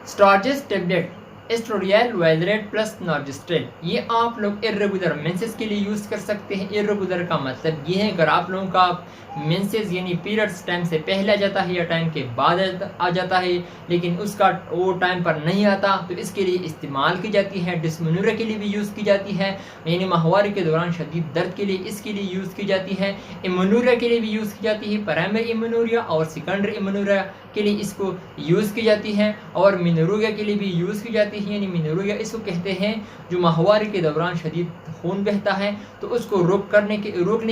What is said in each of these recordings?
स्टार्जेस tablet एस्ट्रोडियल वैलरेट plus नॉर्जेस्ट्रेल, ये आप लोग इर्रेगुलर मेंसेस के लिए यूज़ कर सकते हैं। इर्रेगुलर का मतलब ये है अगर आप लोगों का मेंसेस यानी पीरियड्स टाइम से पहले आ जाता है या टाइम के बाद आ जाता है, लेकिन उसका वो टाइम पर नहीं आता, तो इसके लिए इस्तेमाल की जाती है। डिस्मेनोरिया के लिए भी यूज़ की जाती है, यानी माहवारी के दौरान शदीद दर्द के लिए इसके लिए यूज़ की जाती है। इम्यूनोरिया के लिए भी यूज़ की जाती है, प्राइमरी इम्यूनोरिया और सेकेंडरी इम्यूनोरिया के लिए इसको यूज़ की जाती है, और मिनोरिया के लिए भी यूज़ की जाती है। यानी मिनोरिया इसको कहते हैं जो माहवारी के दौरान शदीद खून बहता है, तो उसको रोकने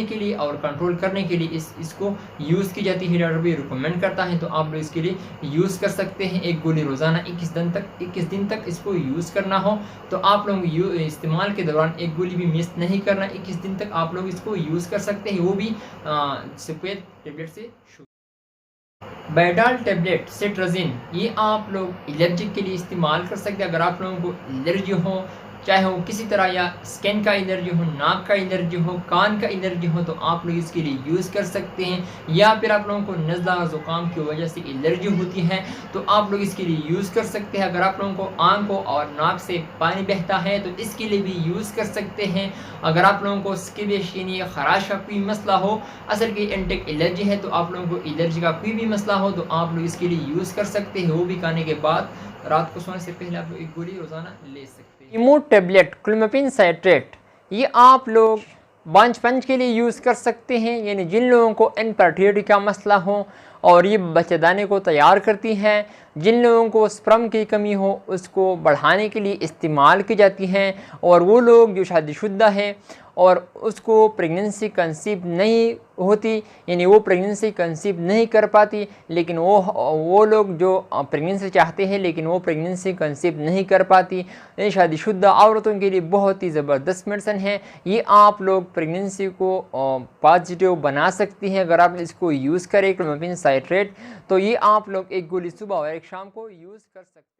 के लिए और कंट्रोल करने के लिए इसको यूज़ की जाती है। डॉक्टर भी रिकमेंड करता है, तो आप लोग इसके लिए यूज़ कर सकते हैं। एक गोली रोज़ाना 21 दिन तक इसको यूज़ करना हो तो आप लोग इस्तेमाल के दौरान एक गोली भी मिस नहीं करना। 21 दिन तक आप लोग इसको यूज़ कर सकते हैं, वो भी सफ़ेद टेबलेट से शुरू। बैडाल टेबलेट सिट्राजिन, ये आप लोग एलर्जी के लिए इस्तेमाल कर सकते हैं। अगर आप लोगों को एलर्जी हो, चाहे वो किसी तरह या स्किन का एलर्जी हो, नाक का एलर्जी हो, कान का एलर्जी हो, तो आप लोग इसके लिए यूज़ कर सकते हैं। या फिर आप लोगों को नज़ला ज़ुकाम की वजह से एलर्जी होती है तो आप लोग इसके लिए यूज़ कर सकते हैं। अगर आप लोगों को आंखों और नाक से पानी बहता है तो इसके लिए भी यूज़ कर सकते हैं। अगर आप लोगों को स्किबिश यानी खराश का कोई मसला हो, असल की एंटेक एलर्जी है, तो आप लोगों को एलर्जी का कोई भी मसला हो तो आप लोग इसके लिए यूज़ कर सकते हैं। वो भी खाने के बाद रात को सोने से पहले आप लोग एक गोली रोज़ाना ले सकते हैं। इमो टेबलेट क्लोमिफेन साइट्रेट, ये आप लोग बांझपन के लिए यूज़ कर सकते हैं, यानी जिन लोगों को इनफर्टिलिटी का मसला हो, और ये बच्चेदानी को तैयार करती हैं। जिन लोगों को स्पर्म की कमी हो उसको बढ़ाने के लिए इस्तेमाल की जाती हैं, और वो लोग जो शादीशुदा है और उसको प्रेगनेंसी कंसीव नहीं होती, यानी वो प्रेगनेंसी कंसीव नहीं कर पाती, लेकिन वो लोग जो प्रेगनेंसी चाहते हैं लेकिन वो प्रेगनेंसी कंसीव नहीं कर पाती, यानी शादीशुदा औरतों के लिए बहुत ही ज़बरदस्त मेडिसिन है। ये आप लोग प्रेगनेंसी को पॉजिटिव बना सकती हैं अगर आप इसको यूज़ करें क्लोमिफेन साइट्रेट। तो ये आप लोग एक गोली सुबह और एक शाम को यूज़ कर सकते हैं।